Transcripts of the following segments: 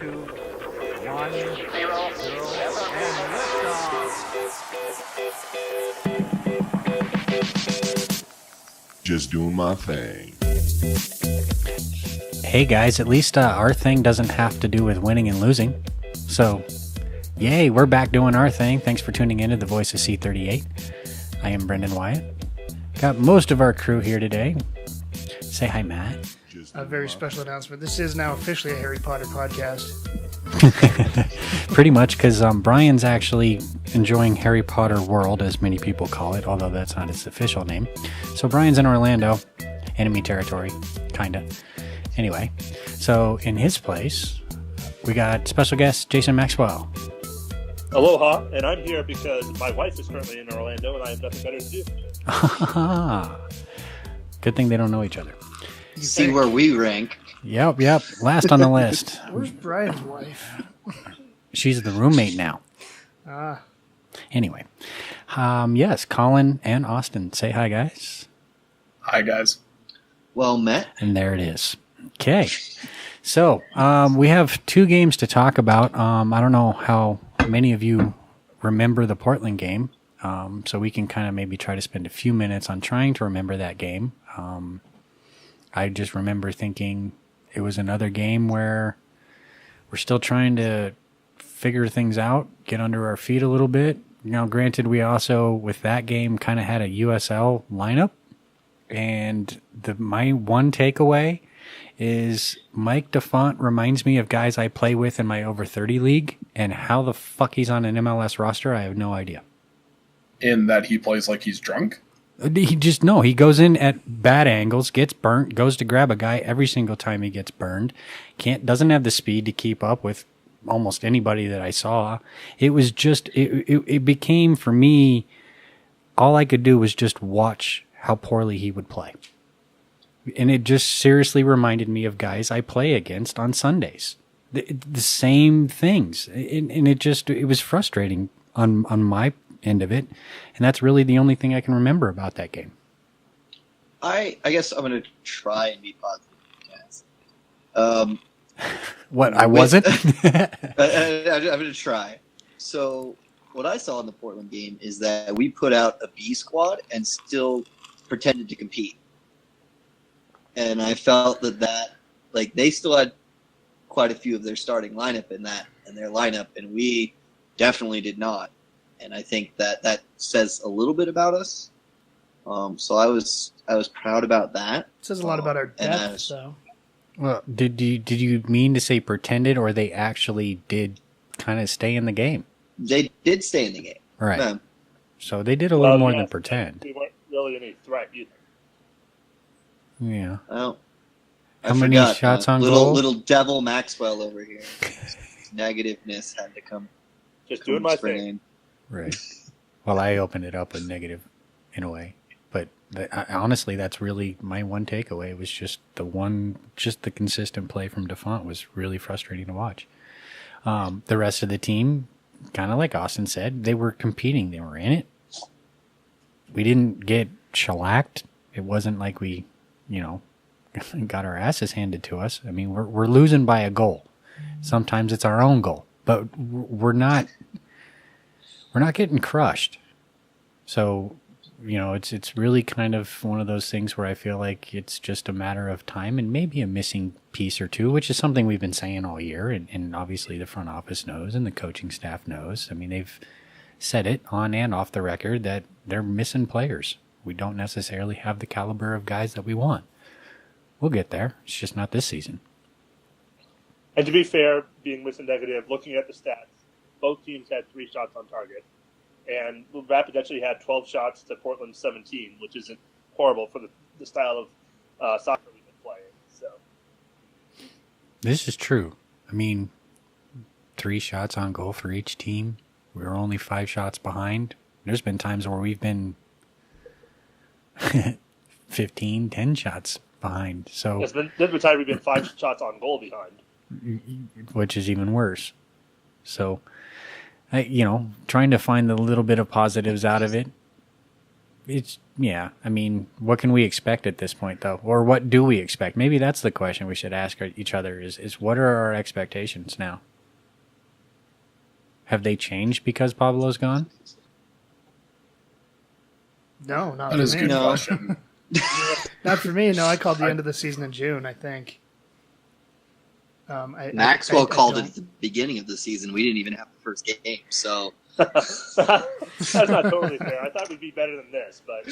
2, 1, 0, and liftoff. Just doing my thing. Hey guys, at least our thing doesn't have to do with winning and losing. So, yay, we're back doing our thing. Thanks for tuning in to the Voice of C38. I am Brendan Wyatt. Got most of our crew here today. Say hi, Matt. A very special announcement. This is now officially a Harry Potter podcast. Pretty much, because Brian's actually enjoying Harry Potter World, as many people call it, although that's not its official name. So Brian's in Orlando, enemy territory, kinda. Anyway, so in his place, we got special guest Jason Maxwell. Aloha, and I'm here because my wife is currently in Orlando, and I have nothing better to do. Good thing they don't know each other. See where we rank. Yep. Last on the list. Where's Brian's wife? She's the roommate now. Anyway, yes, Colin and Austin. Say hi, guys. Hi, guys. Well met. And there it is. Okay. So, we have two games to talk about. I don't know how many of you remember the Portland game. So we can kind of maybe try to spend a few minutes on trying to remember that game. I just remember thinking it was another game where we're still trying to figure things out, get under our feet a little bit. You know, granted, we also, with that game, kind of had a USL lineup. And my one takeaway is Mike DeFont reminds me of guys I play with in my over 30 league, and how the fuck he's on an MLS roster, I have no idea. In that he plays like he's drunk? He goes in at bad angles, gets burnt, goes to grab a guy every single time he gets burned. Doesn't have the speed to keep up with almost anybody that I saw. It was just, it became for me, all I could do was just watch how poorly he would play. And it just seriously reminded me of guys I play against on Sundays. The same things. And it was frustrating on my end of it. And that's really the only thing I can remember about that game. I guess I'm going to try and be positive. What, I wasn't? I'm going to try. So what I saw in the Portland game is that we put out a B squad and still pretended to compete. And I felt that they still had quite a few of their starting lineup in their lineup, and we definitely did not. And I think that says a little bit about us. So I was proud about that. It says a lot about our depth, though. Well, did you mean to say pretended, or they actually did kind of stay in the game? They did stay in the game. Right. So they did a little more than pretend. We weren't really any threat either. Yeah. Well, how many shots on goal? Little devil Maxwell over here. Negativeness had to come. Just doing my thing. Right. Well, I opened it up with negative in a way, but honestly, that's really my one takeaway. Was just the consistent play from DeFont was really frustrating to watch. The rest of the team, kind of like Austin said, they were competing. They were in it. We didn't get shellacked. It wasn't like we, got our asses handed to us. I mean, we're losing by a goal. Sometimes it's our own goal, but we're not getting crushed. So, it's really kind of one of those things where I feel like it's just a matter of time and maybe a missing piece or two, which is something we've been saying all year. And obviously the front office knows and the coaching staff knows. I mean, they've said it on and off the record that they're missing players. We don't necessarily have the caliber of guys that we want. We'll get there. It's just not this season. And to be fair, being missing negative, looking at the stats, both teams had 3 shots on target. And Rapids actually had 12 shots to Portland's 17, which isn't horrible for the style of soccer we've been playing. So this is true. I mean, 3 shots on goal for each team. We were only 5 shots behind. There's been times where we've been 15, 10 shots behind. So there's been times we've been 5 shots on goal behind, which is even worse. So, trying to find the little bit of positives out of it. yeah. I mean, what can we expect at this point, though? Or what do we expect? Maybe that's the question we should ask each other is what are our expectations now? Have they changed because Pablo's gone? No, not That for is a me. good No. question. Not for me. No, I called the end of the season in June, I think. Maxwell I called it don't- at the beginning of the season. We didn't even have the first game, so That's not totally fair. I thought we'd be better than this, but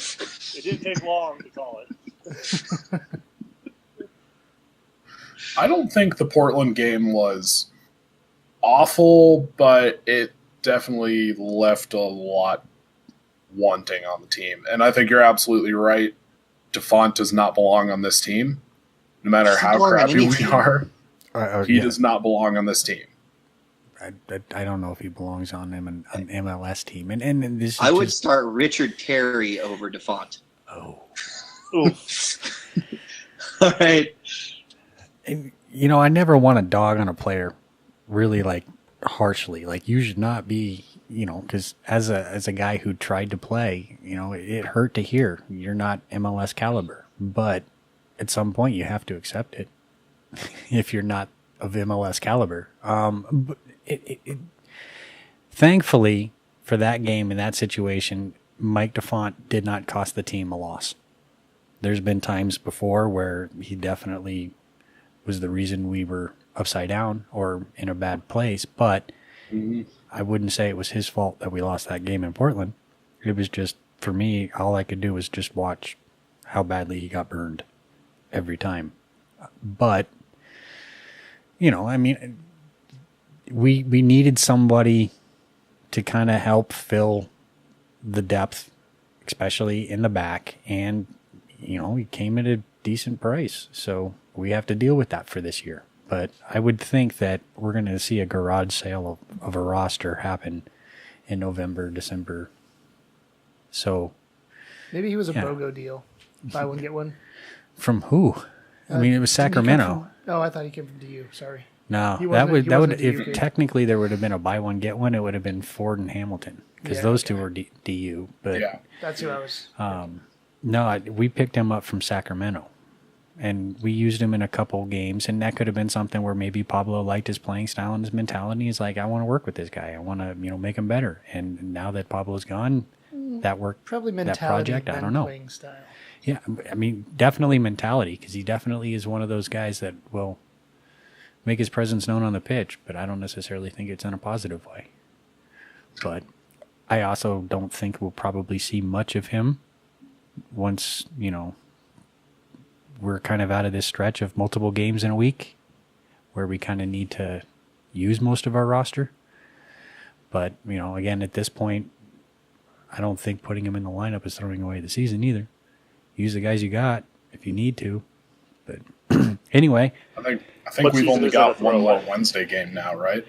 it didn't take long to call it. I don't think the Portland game was awful, but it definitely left a lot wanting on the team. And I think you're absolutely right. DeFont does not belong on this team. No matter Doesn't how belong on crappy any we team. are, he Yeah. does not belong on this team. I don't know if he belongs on an MLS team. And this is I would just, start Richard Terry over DeFont. oh. Oof. All right. And, you know, I never want to dog on a player really like harshly. Like you should not be, you know, because as a guy who tried to play, you know, it hurt to hear you're not MLS caliber. But at some point you have to accept it if you're not of MLS caliber. But thankfully for that game in that situation, Mike DeFont did not cost the team a loss. There's been times before where he definitely was the reason we were upside down or in a bad place, but I wouldn't say it was his fault that we lost that game in Portland. It was just, for me, all I could do was just watch how badly he got burned every time. But, you know, I mean, we needed somebody to kind of help fill the depth, especially in the back, and you know, he came at a decent price, so we have to deal with that for this year. But I would think that we're going to see a garage sale of a roster happen in November, December. So Maybe he was a Yeah. BOGO deal. Buy one, get one. from who? I mean, it was Didn't he come Sacramento. from- I thought he came from DU. Sorry. No, He that wasn't- he would wasn't if DU kid. technically there would have been a buy one get one. It would have been Ford and Hamilton because Yeah, those okay. two were DU. But Yeah. That's who I was. no, we picked him up from Sacramento, and we used him in a couple games. And that could have been something where maybe Pablo liked his playing style and his mentality. He's like, I want to work with this guy. I want to, you know, make him better. And now that Pablo's gone, that work, Probably that mentality. project, I than don't know. Playing style. Yeah, I mean, definitely mentality, because he definitely is one of those guys that will make his presence known on the pitch, but I don't necessarily think it's in a positive way. But I also don't think we'll probably see much of him once, you know, we're kind of out of this stretch of multiple games in a week where we kind of need to use most of our roster. But, you know, again, at this point, I don't think putting him in the lineup is throwing away the season either. Use the guys you got if you need to. But anyway, I think What we've season only is that got a one more throwaway? Wednesday game now, right?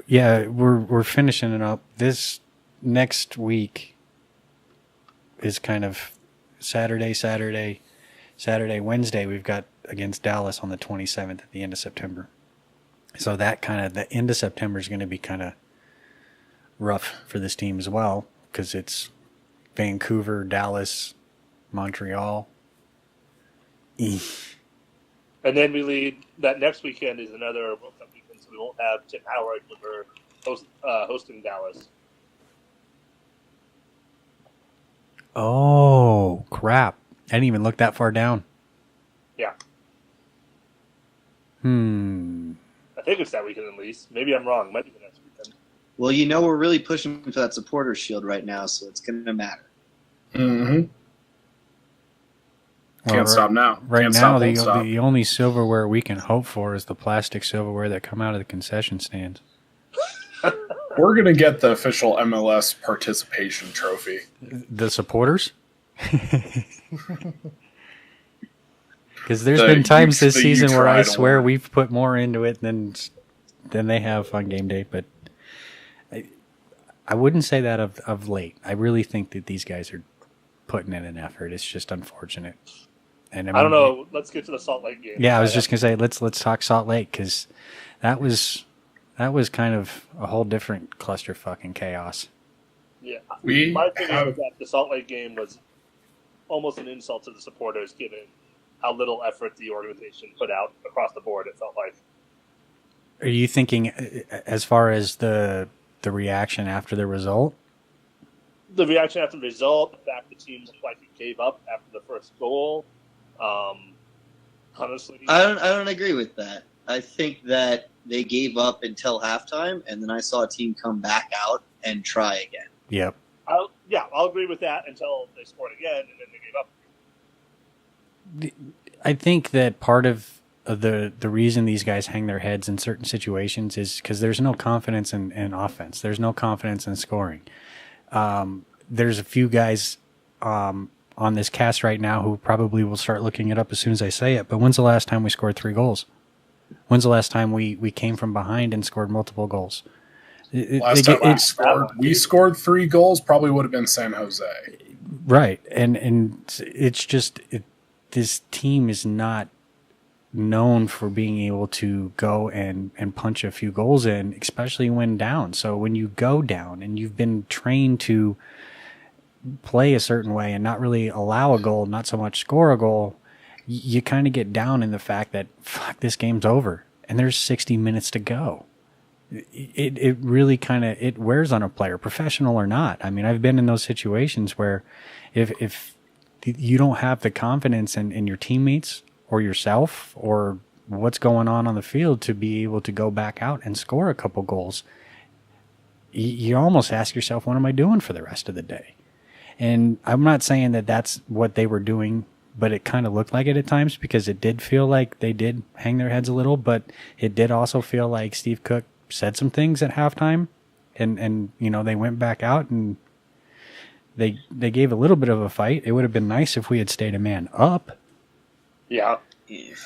yeah, we're finishing it up. This next week is kind of Saturday, Wednesday. We've got against Dallas on the 27th at the end of September. So that kind of, the end of September is going to be kind of rough for this team as well, because it's Vancouver, Dallas, Montreal. And then we lead that next weekend is another World Cup weekend, so we won't have Tim Howard when we're hosting Dallas. Oh, crap. I didn't even look that far down. Yeah, I think it's that weekend at least. Maybe I'm wrong. Might be the next weekend. Well, you know we're really pushing for that supporter shield right now, so it's going to matter. Mm-hmm. Well, Can't stop now. Right Can't now, stop, won't stop. the only silverware we can hope for is the plastic silverware that come out of the concession stands. We're going to get the official MLS participation trophy. The supporters? Because there's The been times you- this the season you where I tried swear award. we've put more into it than they have on game day. But I wouldn't say that of late. I really think that these guys are putting in an effort. It's just unfortunate. And I don't know. Let's get to the Salt Lake game. Yeah, I was just gonna say let's talk Salt Lake, because that was kind of a whole different clusterfuck and chaos. Yeah. We My opinion have was that the Salt Lake game was almost an insult to the supporters, given how little effort the organization put out across the board. It felt like. Are you thinking as far as the reaction after the result? The reaction after the result, the fact the team looked like it gave up after the first goal. Honestly, I don't agree with that. I think that they gave up until halftime, and then I saw a team come back out and try again. Yep. I'll agree with that until they scored again, and then they gave up. I think that part of the reason these guys hang their heads in certain situations is because there's no confidence in offense. There's no confidence in scoring. There's a few guys on this cast right now who probably will start looking it up as soon as I say it. But when's the last time we scored 3 goals? When's the last time we came from behind and scored multiple goals? last time we scored 3 goals. Probably would have been San Jose. Right, and it's just this team is not known for being able to go and punch a few goals in, especially when down. So when you go down and you've been trained to play a certain way and not really allow a goal, not so much score a goal, you kind of get down in the fact that, fuck, this game's over and there's 60 minutes to go. It really kind of, it wears on a player, professional or not. I mean, I've been in those situations where if you don't have the confidence in your teammates or yourself or what's going on the field to be able to go back out and score a couple goals, you almost ask yourself, what am I doing for the rest of the day? And I'm not saying that that's what they were doing, but it kind of looked like it at times because it did feel like they did hang their heads a little, but it did also feel like Steve Cook said some things at halftime and you know, they went back out and they gave a little bit of a fight. It would have been nice if we had stayed a man up. Yeah.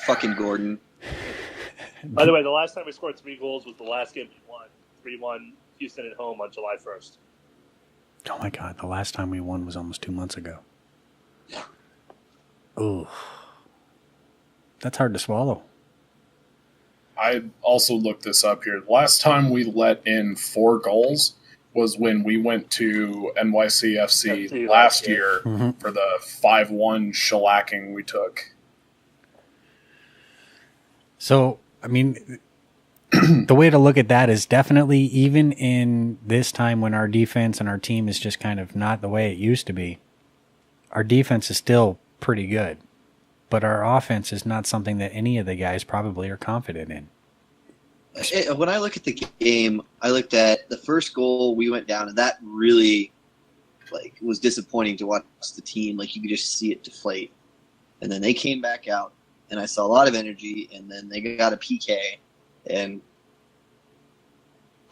Fucking Gordon. By the way, the last time we scored 3 goals was the last game we won. 3-1 Houston at home on July 1st. Oh my God, the last time we won was almost 2 months ago. Yeah. Ooh. That's hard to swallow. I also looked this up here. The last time we let in 4 goals was when we went to NYCFC last year for the 5-1 shellacking we took. So, I mean, the way to look at that is definitely even in this time when our defense and our team is just kind of not the way it used to be, our defense is still pretty good. But our offense is not something that any of the guys probably are confident in. When I look at the game, I looked at the first goal we went down, and that really was disappointing to watch the team. Like, you could just see it deflate. And then they came back out, and I saw a lot of energy, and then they got a PK. And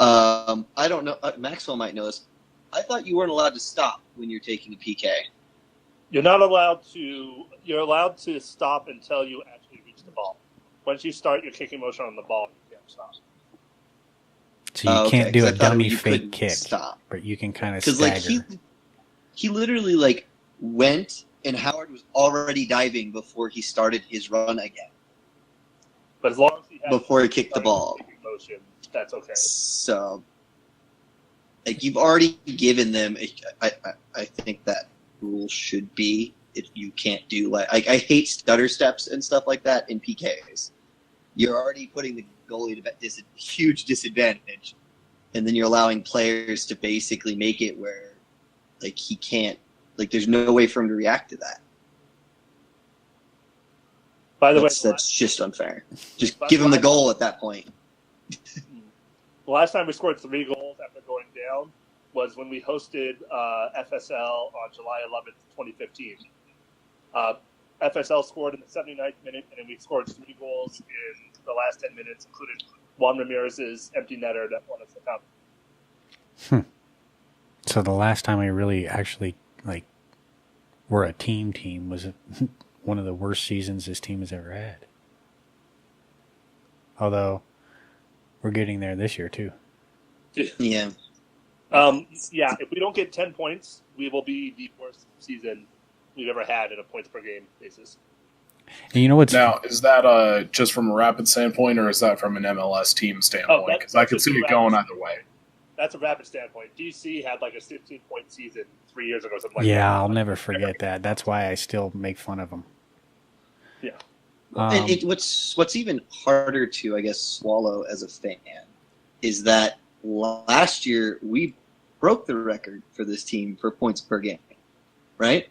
I don't know, Maxwell might know this. I thought you weren't allowed to stop when you're taking a PK. You're not allowed to. You're allowed to stop until you actually reach the ball. Once you start your kicking motion on the ball, you can't stop. So you can't do a dummy you fake kick, stop. but you can kind of stagger. Because he literally went, and Howard was already diving before he started his run again. But as long as he before he kicked the ball, motion, that's okay. So, you've already given them. I think that rule should be if you can't do I hate stutter steps and stuff like that in PKs. You're already putting the goalie to a huge disadvantage, and then you're allowing players to basically make it where he can't. There's no way for him to react to that. By the way, that's just unfair. Just give him the goal at that point. The last time we scored 3 goals after going down was when we hosted FSL on July 11th, 2015. FSL scored in the 79th minute, and then we scored 3 goals in the last 10 minutes, including Juan Ramirez's empty netter that won us the cup. So the last time we really actually were a team was one of the worst seasons this team has ever had. Although we're getting there this year too. Yeah. Yeah, if we don't get 10 points, we will be the worst season we've ever had in a points per game basis. And you know what's now, is that just from a Rapid standpoint, or is that from an MLS team standpoint? Because I could see it going either way. that's a Rapid standpoint. DC had like a 16-point season 3 years ago, something like that. Yeah, I'll never forget that. That's why I still make fun of them. Yeah. And what's even harder to, I guess, swallow as a fan is that last year we broke the record for this team for points per game, right?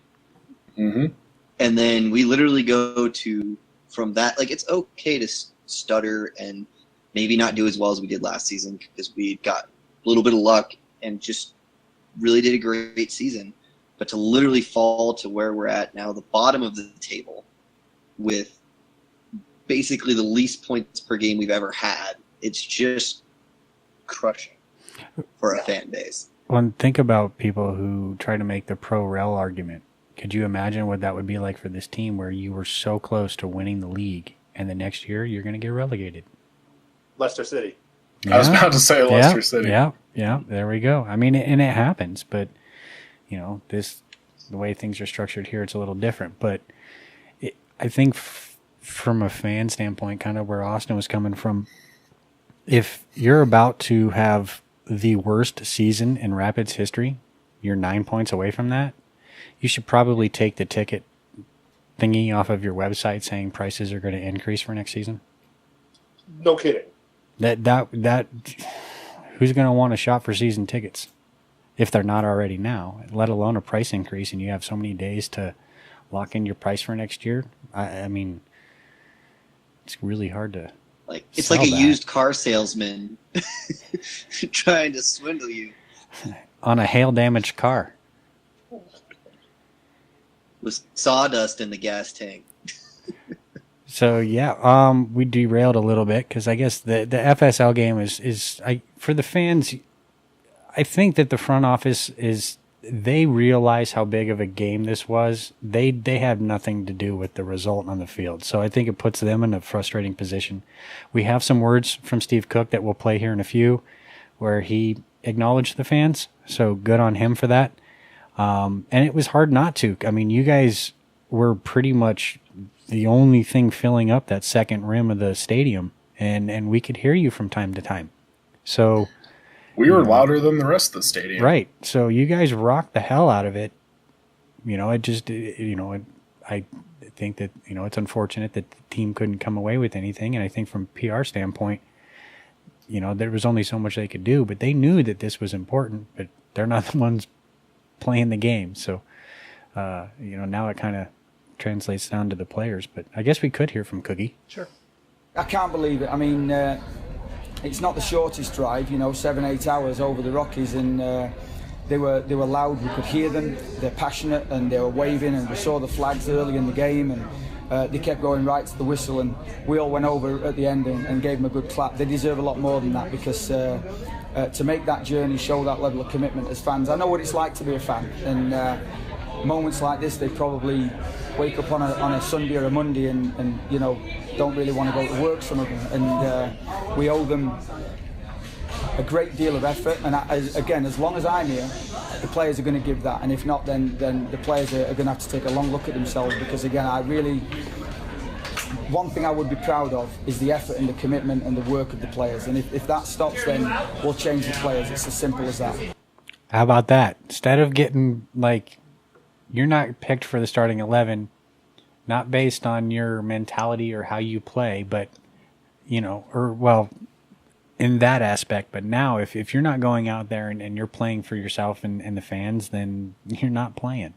Mm-hmm. And then we literally go to, from that, like, it's okay to stutter and maybe not do as well as we did last season because we got a little bit of luck and just really did a great season. But to literally fall to where we're at now, the bottom of the table, with basically the least points per game we've ever had, it's just crushing for a fan base. Well, think about people who try to make the pro-rel argument. Could you imagine what that would be like for this team where you were so close to winning the league and the next year you're going to get relegated? Leicester City. Yeah. I was about to say Leicester City. Yeah, there we go. I mean, and it happens, but, you know, the way things are structured here, it's a little different. But I think from a fan standpoint, kind of where Austin was coming from, if you're about to have the worst season in Rapids history, you're 9 points away from that, you should probably take the ticket thingy off of your website saying prices are going to increase for next season. No kidding. That who's going to want a shop for season tickets if they're not already now, let alone a price increase, and you have so many days to lock in your price for next year? I mean, it's really hard to it's like a used car salesman trying to swindle you on a hail-damaged car with sawdust in the gas tank. So yeah, we derailed a little bit because I guess the FSL game is for the fans. I think that the front office they realize how big of a game this was. They have nothing to do with the result on the field. So I think it puts them in a frustrating position. We have some words from Steve Cook that we'll play here in a few where he acknowledged the fans. So good on him for that. And it was hard not to. I mean, you guys were pretty much the only thing filling up that second rim of the stadium, and we could hear you from time to time. So we were louder than the rest of the stadium. Right. So you guys rocked the hell out of it. You know, I think that, you know, it's unfortunate that the team couldn't come away with anything. And I think from PR standpoint, you know, there was only so much they could do, but they knew that this was important, but they're not the ones playing the game. So, you know, now it kind of translates down to the players, but I guess we could hear from Cookie. Sure. I can't believe it. I mean, it's not the shortest drive, you know, 7-8 hours over the Rockies, and they were loud. We could hear them. They're passionate, and they were waving, and we saw the flags early in the game, and they kept going right to the whistle, and we all went over at the end and gave them a good clap. They deserve a lot more than that because to make that journey, show that level of commitment as fans. I know what it's like to be a fan, and moments like this, they probably wake up on a Sunday or a Monday and you know, don't really want to go to work, some of them, and we owe them a great deal of effort. And again, as long as I'm here, the players are going to give that, and if not, then the players are going to have to take a long look at themselves, because again, one thing I would be proud of is the effort and the commitment and the work of the players, and if that stops, then we'll change the players. It's as simple as that. How about that? Instead of getting like, you're not picked for the starting 11, not based on your mentality or how you play, but, you know, or, well, in that aspect. But now, if you're not going out there and you're playing for yourself and the fans, then you're not playing,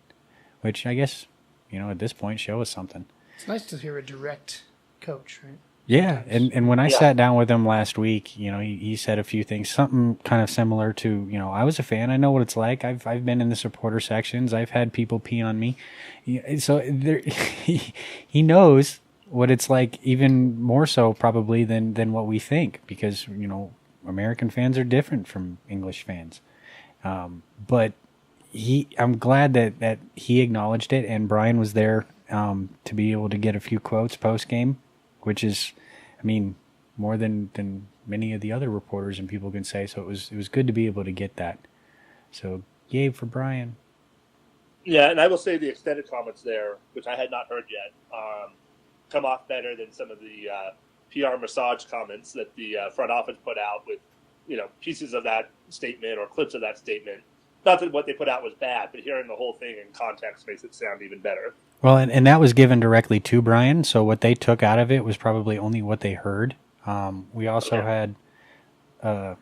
which I guess, you know, at this point, show us something. It's nice to hear a direct coach, right? Yeah, and when I sat down with him last week, you know, he said a few things, something kind of similar to, you know, I was a fan, I know what it's like. I've been in the supporter sections, I've had people pee on me, so he knows what it's like, even more so probably than what we think, because, you know, American fans are different from English fans. But I'm glad that he acknowledged it, and Brian was there to be able to get a few quotes post game, which is, I mean, more than many of the other reporters and people can say. So it was good to be able to get that. So yay for Brian. Yeah, and I will say the extended comments there, which I had not heard yet, come off better than some of the PR massage comments that the front office put out with pieces of that statement or clips of that statement. Not that what they put out was bad, but hearing the whole thing in context makes it sound even better. Well, and that was given directly to Brian, so what they took out of it was probably only what they heard. We also had, who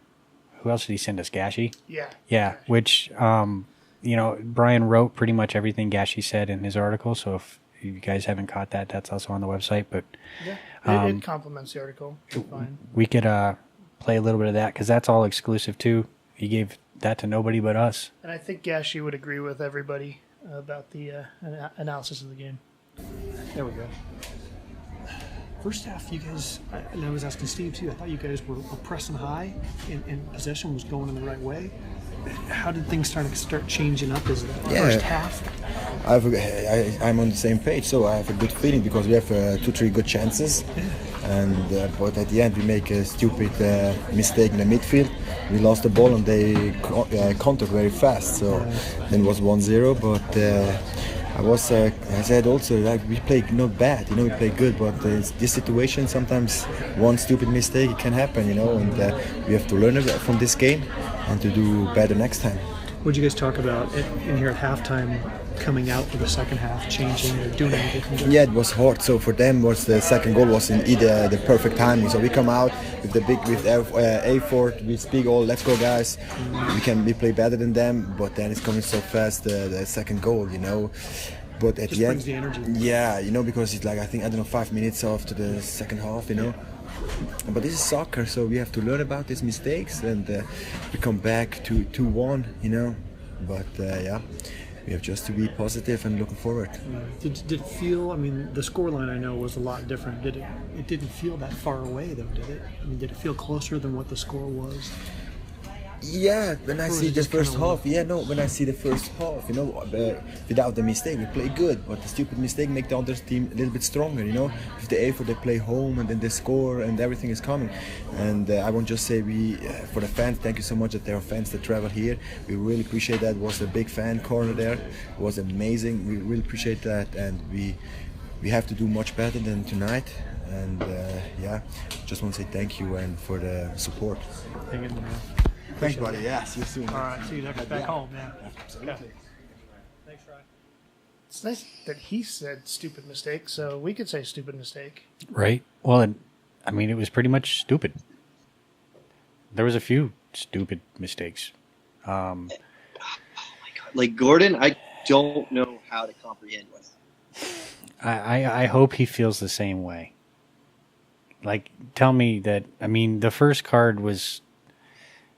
else did he send us? Gashi? Yeah. Yeah, which, Brian wrote pretty much everything Gashi said in his article, so if you guys haven't caught that, that's also on the website. But Yeah, it complements the article. Fine. we could play a little bit of that, because that's all exclusive, too. He gave that to nobody but us. And I think Gashi would agree with everybody about the analysis of the game. There we go. First half, you guys, and I was asking Steve too, I thought you guys were pressing high and possession was going in the right way. How did things start changing up as the first half? I'm on the same page, so I have a good feeling because we have 2-3 good chances. And but at the end we make a stupid mistake in the midfield. We lost the ball and they countered very fast. So then it was 1-0. But I said also, like, we play not bad, we play good. But this situation, sometimes one stupid mistake it can happen, and we have to learn from this game and to do better next time. What did you guys talk about in here at halftime? Coming out for the second half, changing or doing anything? Yeah, it was hard. So for them, the second goal was indeed the perfect timing. So we come out with A4, we speak all, let's go guys. We play better than them, but then it's coming so fast, the second goal, But at Just the brings end, the energy. yeah, because it's like, I don't know, 5 minutes after the second half, But this is soccer, so we have to learn about these mistakes and we come back to 2-1, But we have just to be positive and looking forward. Did it feel? I mean, the scoreline I know was a lot different. It didn't feel that far away though, did it? I mean, did it feel closer than what the score was? Yeah, when I see the first half, when I see the first half, without the mistake, we play good, but the stupid mistake make the other team a little bit stronger, With the effort, they play home and then they score and everything is coming. And I want to just say for the fans, thank you so much that there are fans that travel here. We really appreciate that. It was a big fan corner there. It was amazing. We really appreciate that, and we have to do much better than tonight. And just want to say thank you and for the support. Hang in there. Thanks, buddy. Yeah, see you soon. All right, see you back home. Yeah. Absolutely. Thanks, Ryan. It's nice that he said stupid mistake, so we could say stupid mistake. Right. Well, it was pretty much stupid. There was a few stupid mistakes. Oh my God. Like Gordon, I don't know how to comprehend with. I hope he feels the same way. Like, tell me that, the first card was...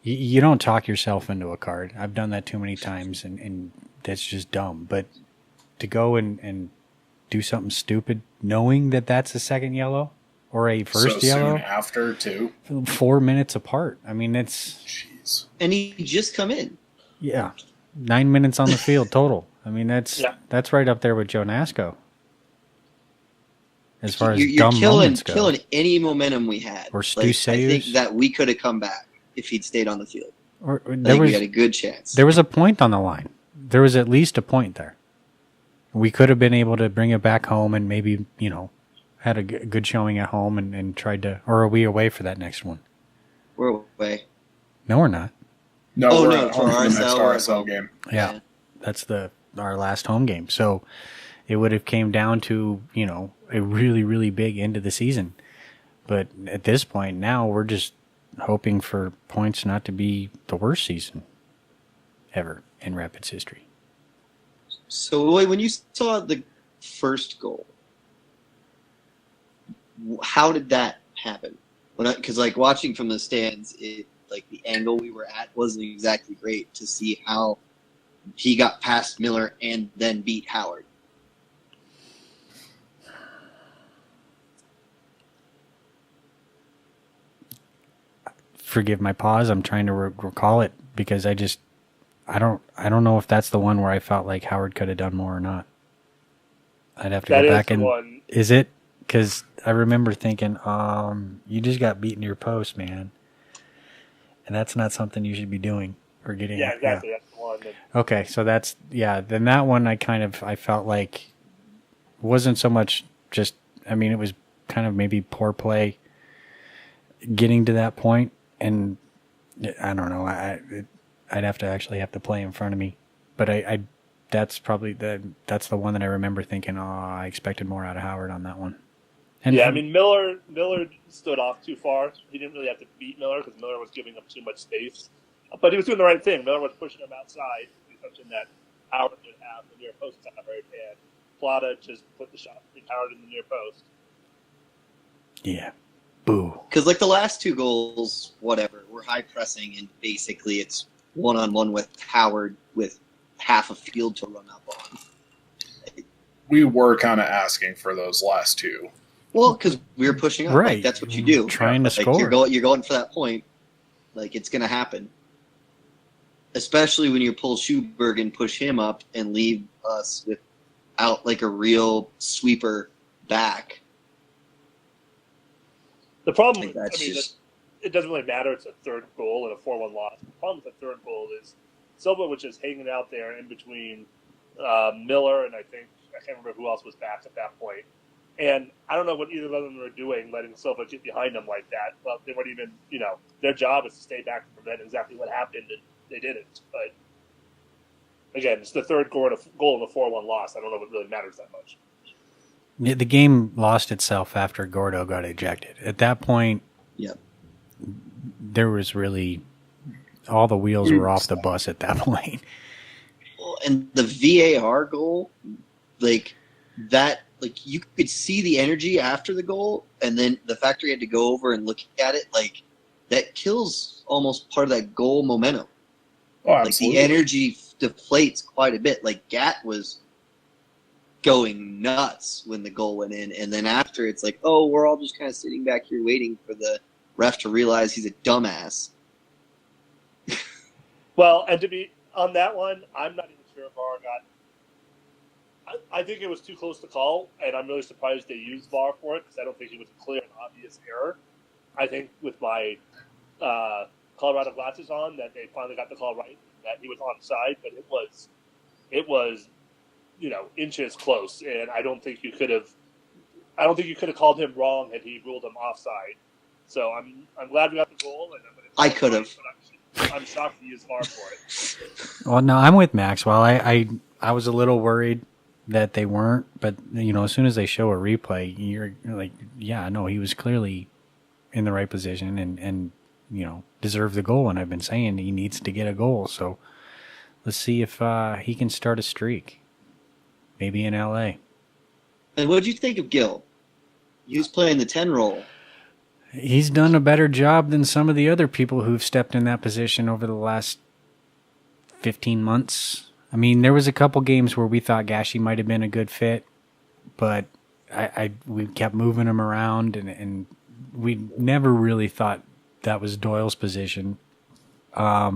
You don't talk yourself into a card. I've done that too many times, and that's just dumb. But to go and do something stupid, knowing that that's a second yellow or a first yellow soon after too, 4 minutes apart. It's jeez. And he just come in. Yeah, 9 minutes on the field total. That's right up there with Joe Nasco. As far as you're dumb moments go, killing any momentum we had. Or Stu I Sayers. think that we could have come back if he'd stayed on the field. Or I think we had a good chance. There was a point on the line. There was at least a point there. We could have been able to bring it back home and maybe, had a good showing at home and tried to... Or are we away for that next one? We're away. No, we're not. No, we're no, at for home for the next RSL RSL game. Yeah. That's our last home game. So it would have came down to, a really, really big end of the season. But at this point now, we're just hoping for points not to be the worst season ever in Rapids history. So when you saw the first goal, how did that happen? Because watching from the stands, the angle we were at wasn't exactly great to see how he got past Miller and then beat Howard. Forgive my pause. I'm trying to recall it because I don't know if that's the one where I felt like Howard could have done more or not. I'd have to go back and... One. Is it? Because I remember thinking, you just got beaten to your post, man. And that's not something you should be doing or getting... Yeah, exactly. Yeah. That's the one. Okay, so that's... Yeah, then that one I felt like wasn't so much just... it was kind of maybe poor play getting to that point. And I don't know. I'd have to play in front of me, but that's probably that's the one that I remember thinking, oh, I expected more out of Howard on that one. And yeah, I mean, Miller stood off too far. He didn't really have to beat Miller because Miller was giving up too much space. But he was doing the right thing. Miller was pushing him outside, something that Howard would have the near post covered, and Plata just put the shot between Howard in the near post. Yeah. Boo. Because like the last 2 goals, whatever, were high pressing, and basically it's 1-on-1 with Howard with half a field to run up on. We were kind of asking for those last 2. Well, because we were pushing up. Right. Like, that's what you do. Trying to score. You're going for that point. Like, it's going to happen. Especially when you pull Schuberg and push him up and leave us without, like, a real sweeper back. The problem, Like, that's just... it doesn't really matter. It's a third goal and a 4-1 loss. The problem with the third goal is Silva was just hanging out there in between Miller and I can't remember who else was back at that point. And I don't know what either of them were doing, letting Silva get behind them like that. But they weren't even, their job is to stay back and prevent exactly what happened, and they didn't. But again, it's the third goal and a 4-1 loss. I don't know if it really matters that much. Yeah, the game lost itself after Gordo got ejected. At that point, yep, there was really all the wheels were off the bus at that point. Well, and the VAR goal, like that. Like, you could see the energy after the goal, and then the fact he had to go over and look at it, like, that kills almost part of that goal momentum. Oh, like, absolutely. the energy deflates quite a bit. Like, Gat was going nuts when the goal went in, and then after, it's like, oh, we're all just kind of sitting back here waiting for the ref to realize he's a dumbass. Well, and to be on that one, I'm not even sure if VAR got... I think it was too close to call, and I'm really surprised they used VAR for it because I don't think it was a clear and obvious error. I think with my Colorado glasses on, that they finally got the call right, that he was onside, but it was inches close, and I don't think you could have called him wrong had he ruled him offside. So I'm glad we got the goal, and I could have. I'm shocked he used VAR for it. Well, no, I'm with Maxwell. I was a little worried that they weren't, but as soon as they show a replay, you're like, yeah, no, he was clearly in the right position and deserved the goal. And I've been saying he needs to get a goal. So let's see if he can start a streak, maybe in LA. And what did you think of Gil? He was playing the 10 role. He's done a better job than some of the other people who've stepped in that position over the last 15 months. I mean, there was a couple games where we thought Gashi might have been a good fit, but we kept moving him around, and we never really thought that was Doyle's position. I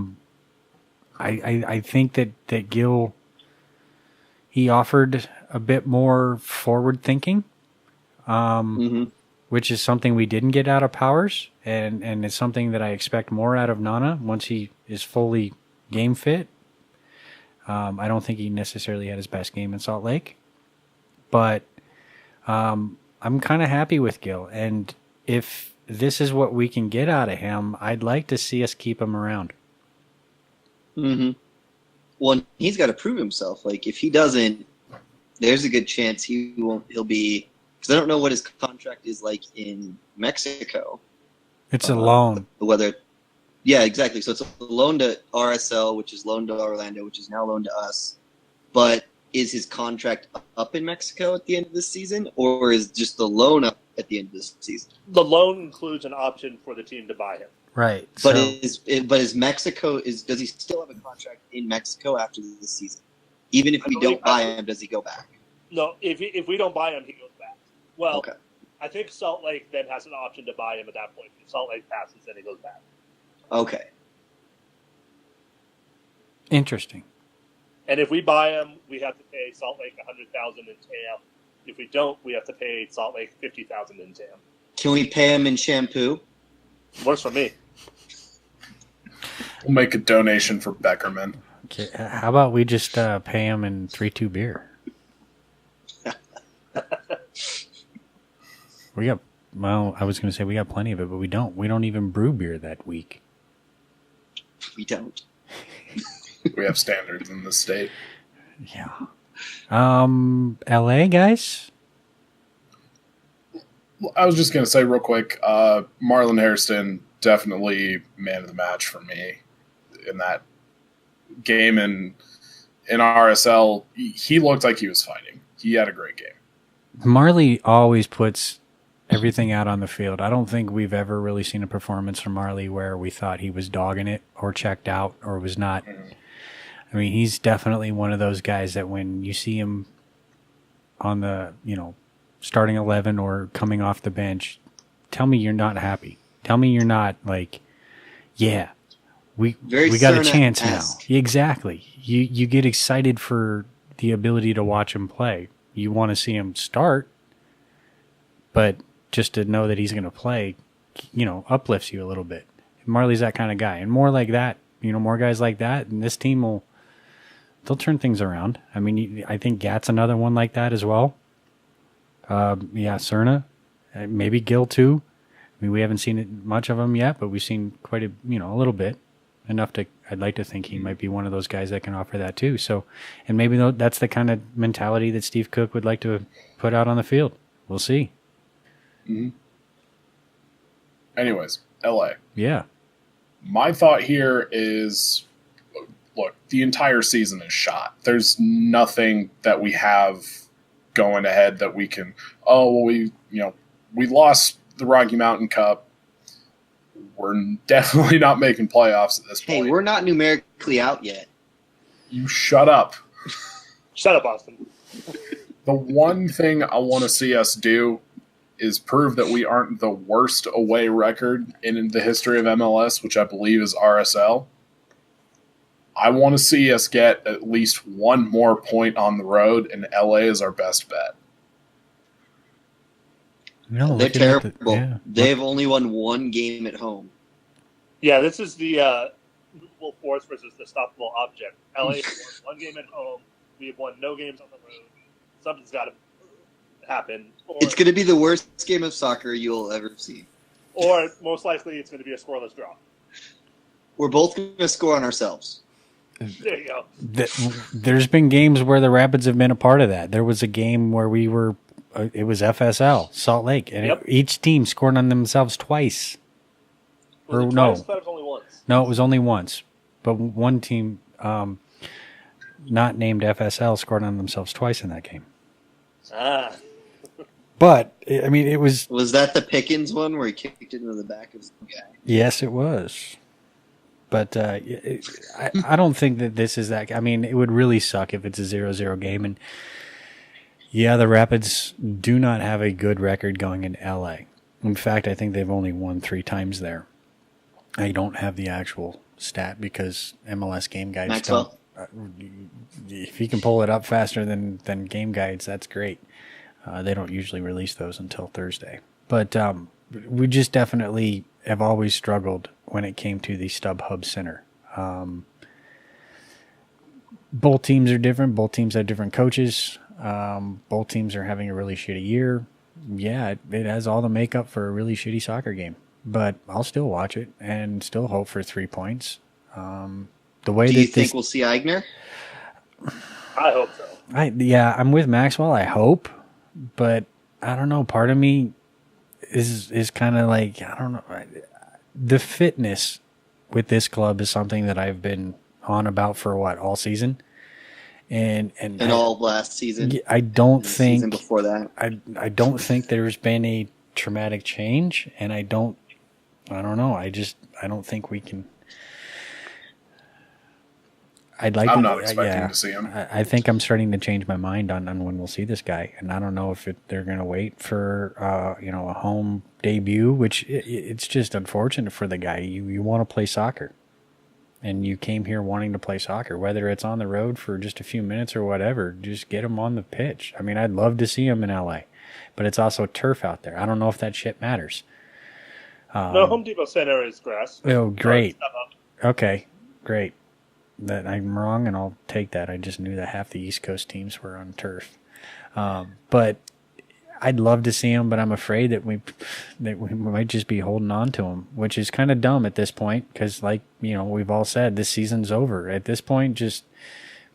think that Gil, he offered a bit more forward thinking, which is something we didn't get out of Powers, and it's something that I expect more out of Nana once he is fully game fit. I don't think he necessarily had his best game in Salt Lake, but I'm kind of happy with Gil. And if this is what we can get out of him, I'd like to see us keep him around. Mm-hmm. Well, he's got to prove himself. Like, if he doesn't, there's a good chance he'll be, because I don't know what his contract is like in Mexico. It's a loan. Yeah, exactly. So it's a loan to RSL, which is loan to Orlando, which is now loan to us. But is his contract up in Mexico at the end of this season, or is just the loan up at the end of this season? The loan includes an option for the team to buy him. Right. But is Mexico does he still have a contract in Mexico after this season? Even if we don't buy him, does he go back? No, if we don't buy him, he goes back. Well, okay. I think Salt Lake then has an option to buy him at that point. If Salt Lake passes, then he goes back. Okay. Interesting. And if we buy him, we have to pay Salt Lake $100,000 in TAM. If we don't, we have to pay Salt Lake $50,000 in TAM. Can we pay him in shampoo? Works for me. We'll make a donation for Beckerman. Okay, how about we just pay him in 3-2 beer? I was going to say we got plenty of it, but we don't. We don't even brew beer that week. We don't. We have standards in this state. Yeah. LA guys. I was just going to say real quick, Marlon Hairston, definitely man of the match for me in that game. And in RSL, he looked like he was fighting. He had a great game. Marley always puts everything out on the field. I don't think we've ever really seen a performance from Marley where we thought he was dogging it or checked out or was not. I mean, he's definitely one of those guys that when you see him on the, starting 11 or coming off the bench, tell me you're not happy. Tell me you're not like, yeah, we got a chance now. Exactly. You get excited for the ability to watch him play. You want to see him start, but just to know that he's going to play, uplifts you a little bit. Marley's that kind of guy, and more like that, more guys like that, and this team they'll turn things around. I mean, I think Gat's another one like that as well. Cerna, maybe Gill too. I mean, we haven't seen much of him yet, but we've seen quite a little bit, enough to. I'd like to think he might be one of those guys that can offer that too. So, and maybe that's the kind of mentality that Steve Cook would like to put out on the field. We'll see. Mm-hmm. Anyways, LA. Yeah. My thought here is, look, the entire season is shot. There's nothing that we have going ahead that we can. We lost the Rocky Mountain Cup. We're definitely not making playoffs at this point. Hey, we're not numerically out yet. You shut up. Shut up, Austin. The one thing I want to see us do is prove that we aren't the worst away record in the history of MLS, which I believe is RSL. I want to see us get at least one more point on the road, and LA is our best bet. No, they're terrible. They've only won one game at home. Yeah, this is the movable force versus the stoppable object. LA has won one game at home. We have won no games on the road. Something's got to happen. It's going to be the worst game of soccer you'll ever see. Or most likely it's going to be a scoreless draw. We're both going to score on ourselves. There you go. There's been games where the Rapids have been a part of that. There was a game where we were, it was FSL, Salt Lake, and each team scored on themselves twice. Was it twice? I thought it was only once. No, it was only once. But one team, not named FSL, scored on themselves twice in that game. Ah. But, I mean, it was... Was that the Pickens one where he kicked it into the back of some guy? Yes, it was. But I don't think that this is that... I mean, it would really suck if it's a 0-0 game. And, yeah, the Rapids do not have a good record going in L.A. In fact, I think they've only won 3 times there. I don't have the actual stat because MLS game guides Maxwell. If you can pull it up faster than game guides, that's great. They don't usually release those until Thursday. But we just definitely have always struggled when it came to the StubHub Center. Both teams are different. Both teams have different coaches. Both teams are having a really shitty year. Yeah, it has all the makeup for a really shitty soccer game. But I'll still watch it and still hope for 3 points. The way Do you think we'll see Eigner? I hope so. I'm with Maxwell. I hope, but I don't know. Part of me is kind of like, I don't know. The fitness with this club is something that I've been on about for all season, and all of last season. I don't think season before that. I don't think there's been a traumatic change, and I don't know. I don't think we can. I'm not expecting to see him. I think I'm starting to change my mind on when we'll see this guy, and I don't know if they're going to wait for a home debut, which it's just unfortunate for the guy. You want to play soccer, and you came here wanting to play soccer, whether it's on the road for just a few minutes or whatever. Just get him on the pitch. I mean, I'd love to see him in LA, but it's also turf out there. I don't know if that shit matters. No, Home Depot Center is grass. Oh, great. Okay, great. That I'm wrong, and I'll take that. I just knew that half the East Coast teams were on turf. But I'd love to see him, but I'm afraid that we might just be holding on to him, which is kind of dumb at this point because, like, we've all said, this season's over. At this point, just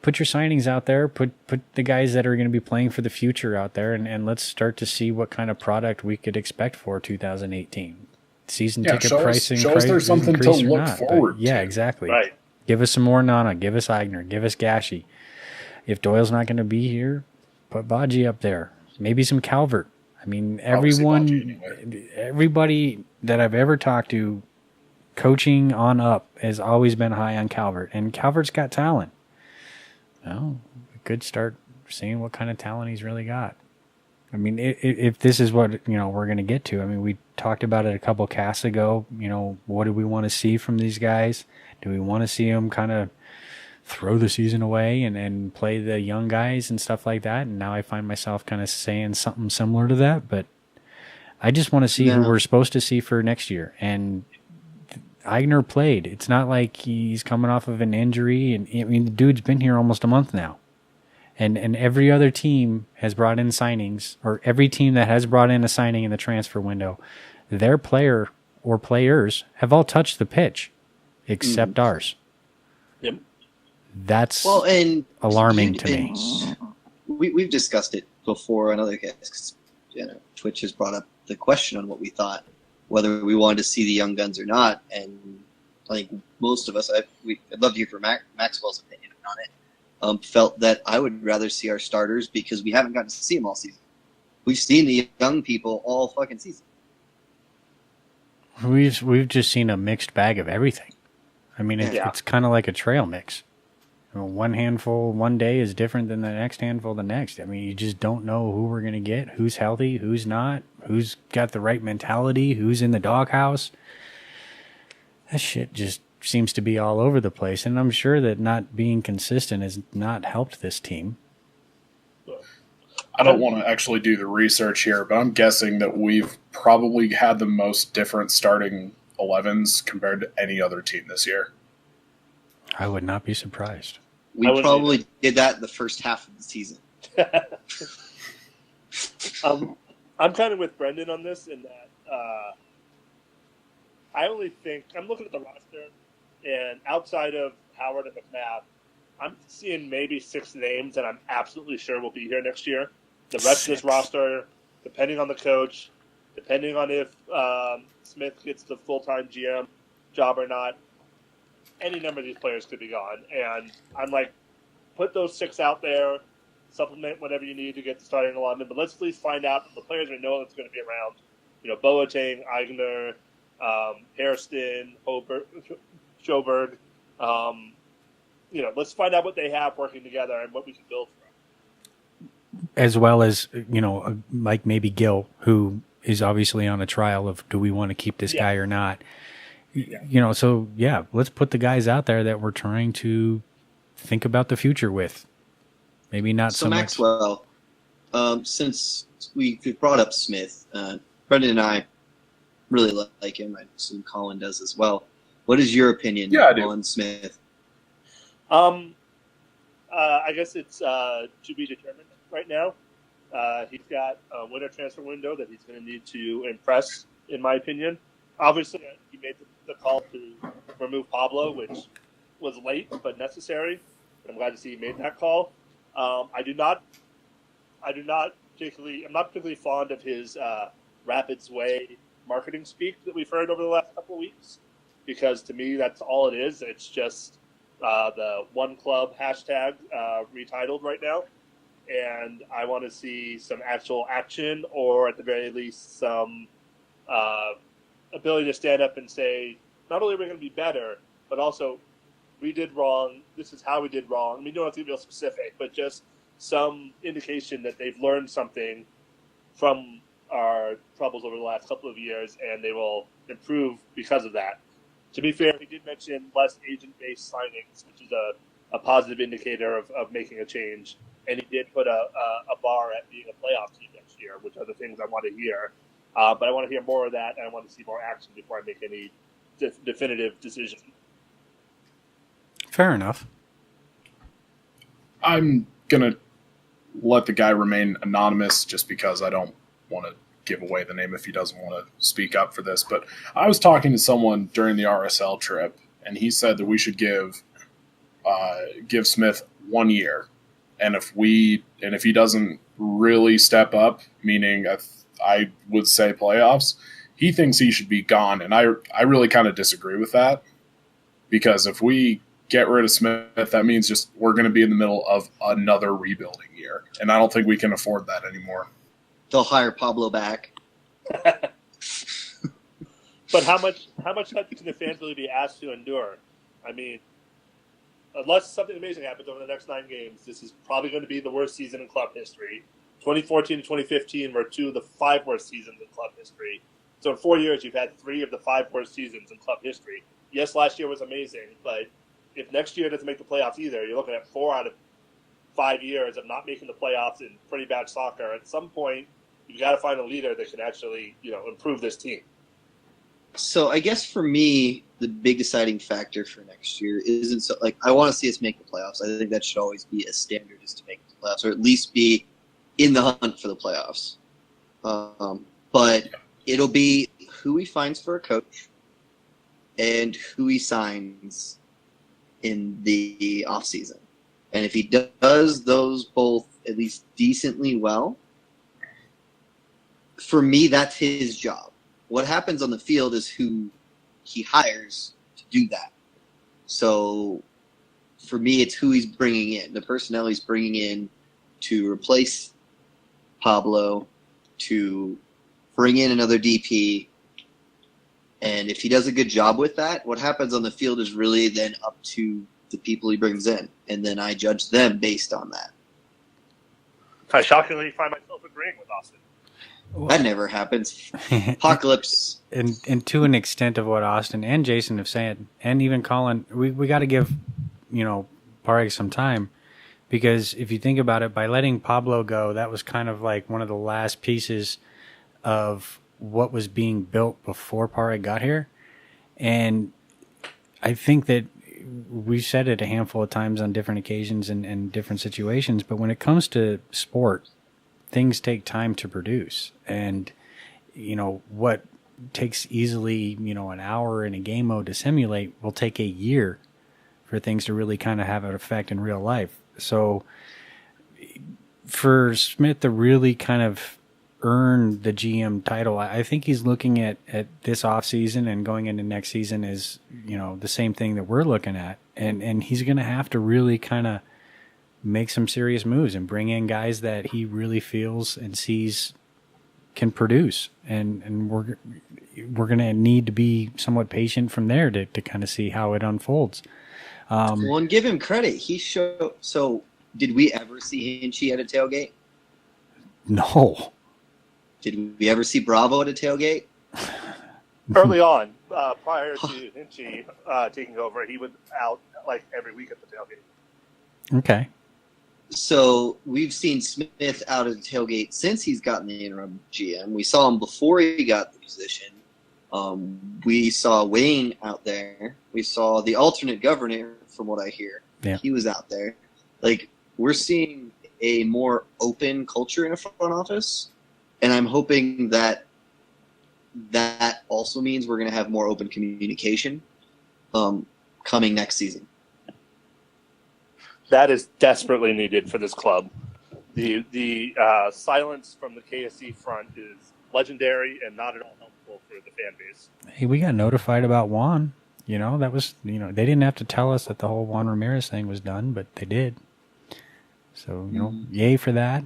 put your signings out there, put the guys that are going to be playing for the future out there, and let's start to see what kind of product we could expect for 2018. Season ticket pricing. Show us there's something to look forward to. Yeah, exactly. Right. Give us some more Nana. Give us Eigner. Give us Gashi. If Doyle's not going to be here, put Baji up there. Maybe some Calvert. I mean, everybody that I've ever talked to, coaching on up, has always been high on Calvert, and Calvert's got talent. Well, we could start seeing what kind of talent he's really got. I mean, if this is what we're going to get to. I mean, we talked about it a couple casts ago. What do we want to see from these guys? Do we want to see them kind of throw the season away and play the young guys and stuff like that? And now I find myself kind of saying something similar to that. But I just want to see who we're supposed to see for next year. And Eigner played. It's not like he's coming off of an injury. And I mean, the dude's been here almost a month now. And every other team has brought in signings, or every team that has brought in a signing in the transfer window, their player or players have all touched the pitch except ours. Yep. That's alarming to me. We've discussed it before on other guests. Twitch has brought up the question on what we thought, whether we wanted to see the young guns or not. And like most of us, I'd love to hear from Maxwell's opinion on it. Felt that I would rather see our starters because we haven't gotten to see them all season. We've seen the young people all fucking season. We've just seen a mixed bag of everything. I mean, it's kind of like a trail mix. One handful one day is different than the next handful the next. I mean, you just don't know who we're going to get, who's healthy, who's not, who's got the right mentality, who's in the doghouse. That shit just seems to be all over the place, and I'm sure that not being consistent has not helped this team. I don't want to actually do the research here, but I'm guessing that we've probably had the most different starting 11s compared to any other team this year. I would not be surprised. We probably did that in the first half of the season. I'm kind of with Brendan on this in that I only think I'm looking at the roster, and outside of Howard and McNabb, I'm seeing maybe 6 names that I'm absolutely sure will be here next year. The rest of this roster, depending on the coach, depending on if Smith gets the full-time GM job or not, any number of these players could be gone. And I'm like, put those 6 out there, supplement whatever you need to get the starting 11, but let's at least find out the players we know that's going to be around. Boateng, Eigner, Hairston, Schoberg. Let's find out what they have working together and what we can build from. As well as, like maybe Gil, who is obviously on a trial of do we want to keep this guy or not. So, let's put the guys out there that we're trying to think about the future with. Maybe not so much. Maxwell, since we brought up Smith, Brendan and I really like him. I assume Colin does as well. What is your opinion on Smith? I guess it's to be determined right now. He's got a winter transfer window that he's going to need to impress, in my opinion. Obviously, he made the call to remove Pablo, which was late but necessary. I'm glad to see he made that call. I'm not particularly fond of his Rapids Way marketing speak that we've heard over the last couple of weeks, because to me that's all it is. It's just the one club hashtag retitled right now, and I want to see some actual action, or at the very least some ability to stand up and say, not only are we going to be better, but also we did wrong, this is how we did wrong. I mean, you don't have to be real specific, but just some indication that they've learned something from our troubles over the last couple of years, and they will improve because of that. To be fair, he did mention less agent-based signings, which is a positive indicator of making a change. And he did put a bar at being a playoff team next year, which are the things I want to hear. But I want to hear more of that, and I want to see more action before I make any definitive decision. Fair enough. I'm going to let the guy remain anonymous just because I don't want to give away the name if he doesn't want to speak up for this, but I was talking to someone during the RSL trip, and he said that we should give Smith 1 year, and if he doesn't really step up, meaning I would say playoffs, he thinks he should be gone, and I really kind of disagree with that, because if we get rid of Smith, that means just we're going to be in the middle of another rebuilding year, and I don't think we can afford that anymore. They'll hire Pablo back. But how much can the fans really be asked to endure? I mean, unless something amazing happens over the next 9 games, this is probably going to be the worst season in club history. 2014 to 2015 were 2 of the 5 worst seasons in club history. So in 4 years, you've had 3 of the 5 worst seasons in club history. Yes, last year was amazing, but if next year doesn't make the playoffs either, you're looking at 4 out of 5 years of not making the playoffs in pretty bad soccer. At some point, you've got to find a leader that can actually, improve this team. So I guess for me, the big deciding factor for next year isn't so I want to see us make the playoffs. I think that should always be a standard, is to make the playoffs, or at least be in the hunt for the playoffs. But it'll be who he finds for a coach and who he signs in the offseason. And if he does those both at least decently well, for me, that's his job. What happens on the field is who he hires to do that. So for me, it's who he's bringing in, the personnel he's bringing in to replace Pablo, to bring in another DP. And if he does a good job with that, what happens on the field is really then up to the people he brings in. And then I judge them based on that. I shockingly find myself agreeing with Austin. That never happens. Apocalypse. And to an extent of what Austin and Jason have said, and even Colin, we got to give, Pareg some time, because if you think about it, by letting Pablo go, that was kind of like one of the last pieces of what was being built before Pareg got here. And I think that we've said it a handful of times on different occasions and different situations, but when it comes to sport, things take time to produce. And, what takes easily, an hour in a game mode to simulate will take a year for things to really kind of have an effect in real life. So for Smith to really kind of earn the GM title, I think he's looking at this offseason and going into next season as, the same thing that we're looking at. And he's going to have to really kind of make some serious moves and bring in guys that he really feels and sees can produce. And we're going to need to be somewhat patient from there to kind of see how it unfolds. Well, and give him credit. So did we ever see Hinchy at a tailgate? No. Did we ever see Bravo at a tailgate? Early on, prior to Hinchy taking over, he was out like every week at the tailgate. Okay. So we've seen Smith out at the tailgate since he's gotten the interim GM. We saw him before he got the position. We saw Wayne out there. We saw the alternate governor, from what I hear. Yeah. He was out there. We're seeing a more open culture in a front office, and I'm hoping that also means we're going to have more open communication coming next season. That is desperately needed for this club. The silence from the KSC front is legendary and not at all helpful for the fan base. Hey, we got notified about Juan. That was, they didn't have to tell us that the whole Juan Ramirez thing was done, but they did. So, yay for that.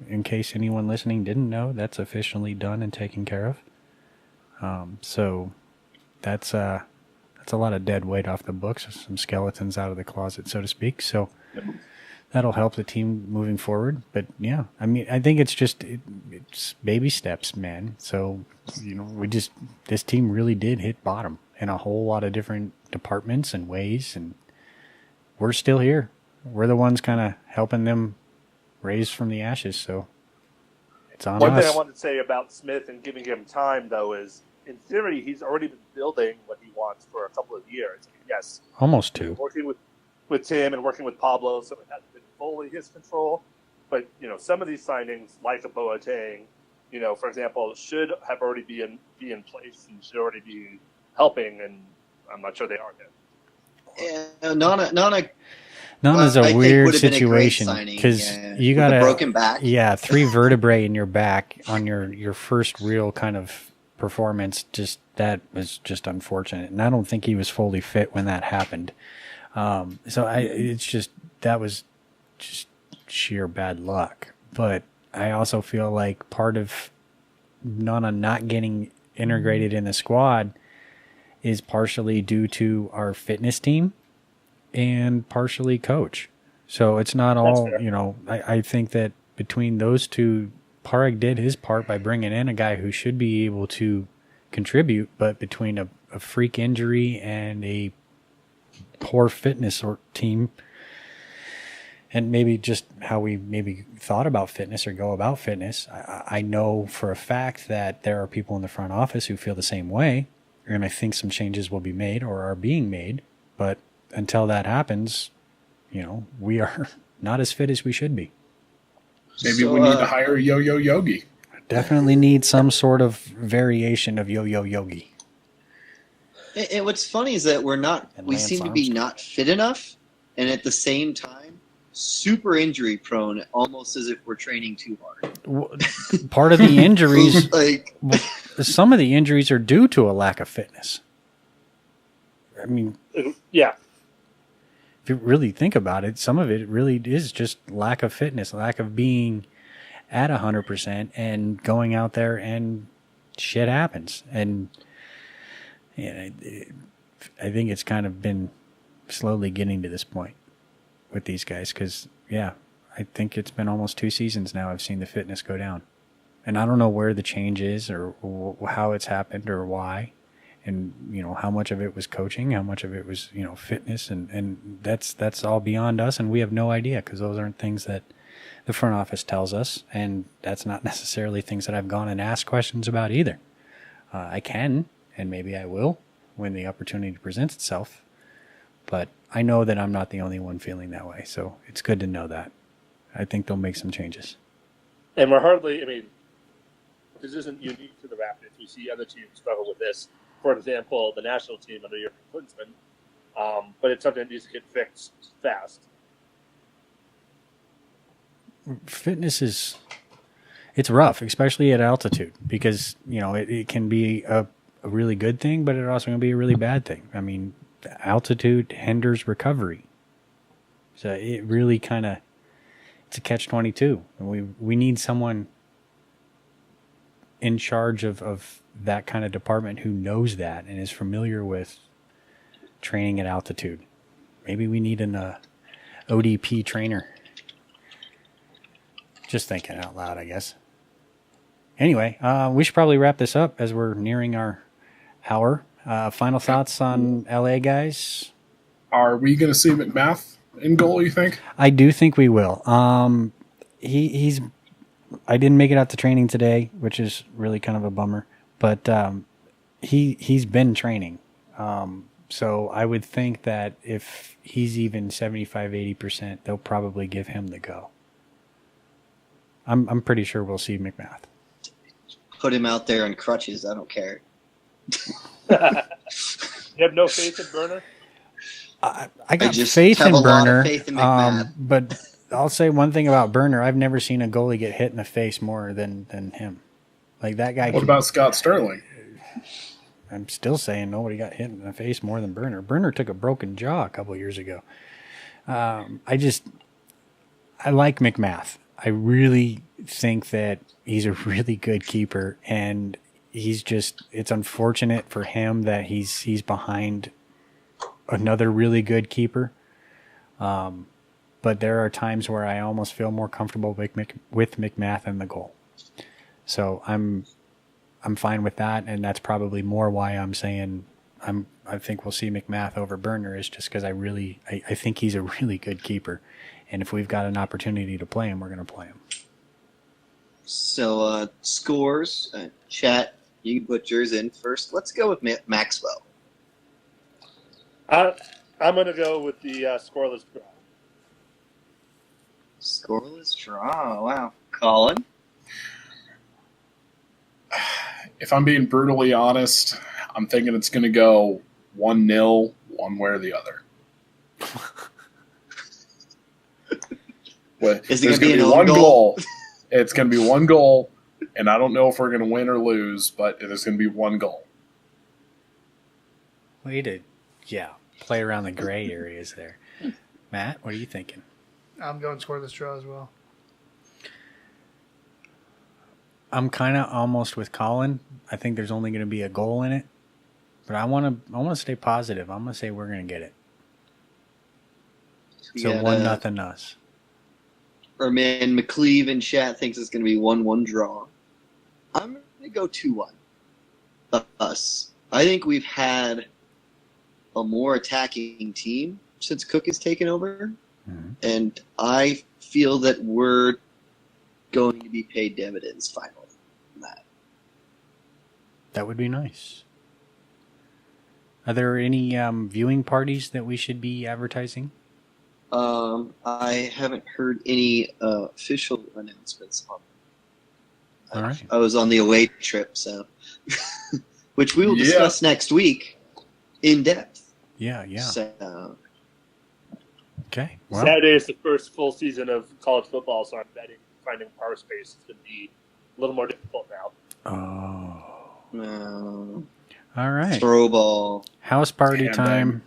In case anyone listening didn't know, that's officially done and taken care of. So that's a lot of dead weight off the books, some skeletons out of the closet, so to speak. So that'll help the team moving forward. But yeah, I mean, I think it's just it's baby steps, man. So this team really did hit bottom in a whole lot of different departments and ways, and we're still here. We're the ones kind of helping them raise from the ashes. So it's on us. One thing I wanted to say about Smith and giving him time, though, is in theory, he's already been building what he wants for a couple of years. Yes. Almost 2. Working with Tim and working with Pablo, so it hasn't been fully his control. But, some of these signings, like a Boateng, for example, should have already be in place and should already be helping, and I'm not sure they are yet. Yeah, Nana Nana's a I think weird would have been a great situation signing, because yeah. you With got a broken back. Yeah, 3 vertebrae in your back on your first real kind of performance. Just that was just unfortunate, and I don't think he was fully fit when that happened. That was just sheer bad luck. But I also feel like part of Nana not getting integrated in the squad is partially due to our fitness team and partially coach. So it's not all, I think that between those two, Parag did his part by bringing in a guy who should be able to contribute, but between a freak injury and a poor fitness team, and maybe just how we maybe thought about fitness or go about fitness, I know for a fact that there are people in the front office who feel the same way, and I think some changes will be made or are being made, but until that happens, we are not as fit as we should be. Maybe we need to hire Yo-Yo Yogi. Definitely need some sort of variation of Yo-Yo Yogi. And what's funny is that we seem to be not fit enough, and at the same time, super injury prone, almost as if we're training too hard. Part of the injuries, some of the injuries are due to a lack of fitness. I mean, yeah. If you really think about it, some of it really is just lack of fitness, lack of being at 100% and going out there and shit happens. And I think it's kind of been slowly getting to this point with these guys because, I think it's been almost 2 seasons now I've seen the fitness go down. And I don't know where the change is or how it's happened or why. And, how much of it was coaching, how much of it was, fitness. And that's all beyond us. And we have no idea because those aren't things that the front office tells us. And that's not necessarily things that I've gone and asked questions about either. I can, and maybe I will when the opportunity presents itself. But I know that I'm not the only one feeling that way. So it's good to know that. I think they'll make some changes. And we're this isn't unique to the Rapids. We see other teams struggle with this. For example, the national team under your Klinsman. But it's something that needs to get fixed fast. Fitness it's rough, especially at altitude, because, it can be a really good thing, but it also can be a really bad thing. I mean, altitude hinders recovery. So it really it's a catch-22. And we need someone in charge of that kind of department who knows that and is familiar with training at altitude. Maybe we need an ODP trainer. Just thinking out loud, I guess. Anyway, we should probably wrap this up as we're nearing our hour. Final thoughts on LA, guys? Are we going to see McMath in goal, you think? I do think we will. I didn't make it out to training today, which is really kind of a bummer. But he's been training. So I would think that if he's even 75, 80%, they'll probably give him the go. I'm pretty sure we'll see McMath. Put him out there on crutches. I don't care. You have no faith in Burner? I got faith in Burner. But I'll say one thing about Burner. I've never seen a goalie get hit in the face more than him. Like that guy. What about Scott Sterling? I'm still saying nobody got hit in the face more than Burner. Burner took a broken jaw a couple years ago. I like McMath. I really think that he's a really good keeper, and it's unfortunate for him that he's behind another really good keeper. But there are times where I almost feel more comfortable with McMath in the goal. So I'm fine with that, and that's probably more why I'm saying I think we'll see McMath over Burner is just because I think he's a really good keeper, and if we've got an opportunity to play him, we're going to play him. So scores, chat. You can put yours in first. Let's go with Maxwell. I'm going to go with the scoreless draw. Scoreless draw. Wow. Colin? If I'm being brutally honest, I'm thinking it's going to go 1-0, one way or the other. Is it There's going to be an one own goal. It's going to be one goal, and I don't know if we're going to win or lose, but there's going to be one goal. Way to, play around the gray areas there. Matt, what are you thinking? I'm going scoreless draw as well. I'm kind of almost with Colin. I think there's only going to be a goal in it, but I want to stay positive. I'm going to say we're going to get it. So 1-0 us. Our man McCleve in chat thinks it's going to be 1-1 draw. I'm going to go 2-1. Us. I think we've had a more attacking team since Cook has taken over, and I feel that we're going to be paid dividends finally from that. That would be nice. Are there any viewing parties that we should be advertising? I haven't heard any official announcements on them. All right. I was on the away trip, so which we will discuss next week in depth. Yeah. So, okay. Well, Saturday is the first full season of college football, so I'm betting finding power space is going to be a little more difficult now. Oh. All right. Throw ball. House party time.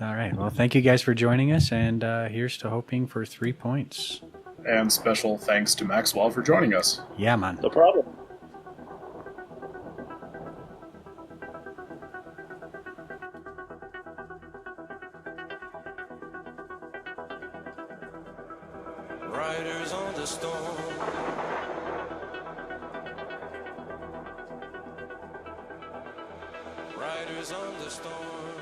All right. Well, thank you guys for joining us, and here's to hoping for 3 points. And special thanks to Maxwell for joining us. Yeah, man. No problem. Riders on the storm. Riders on the storm.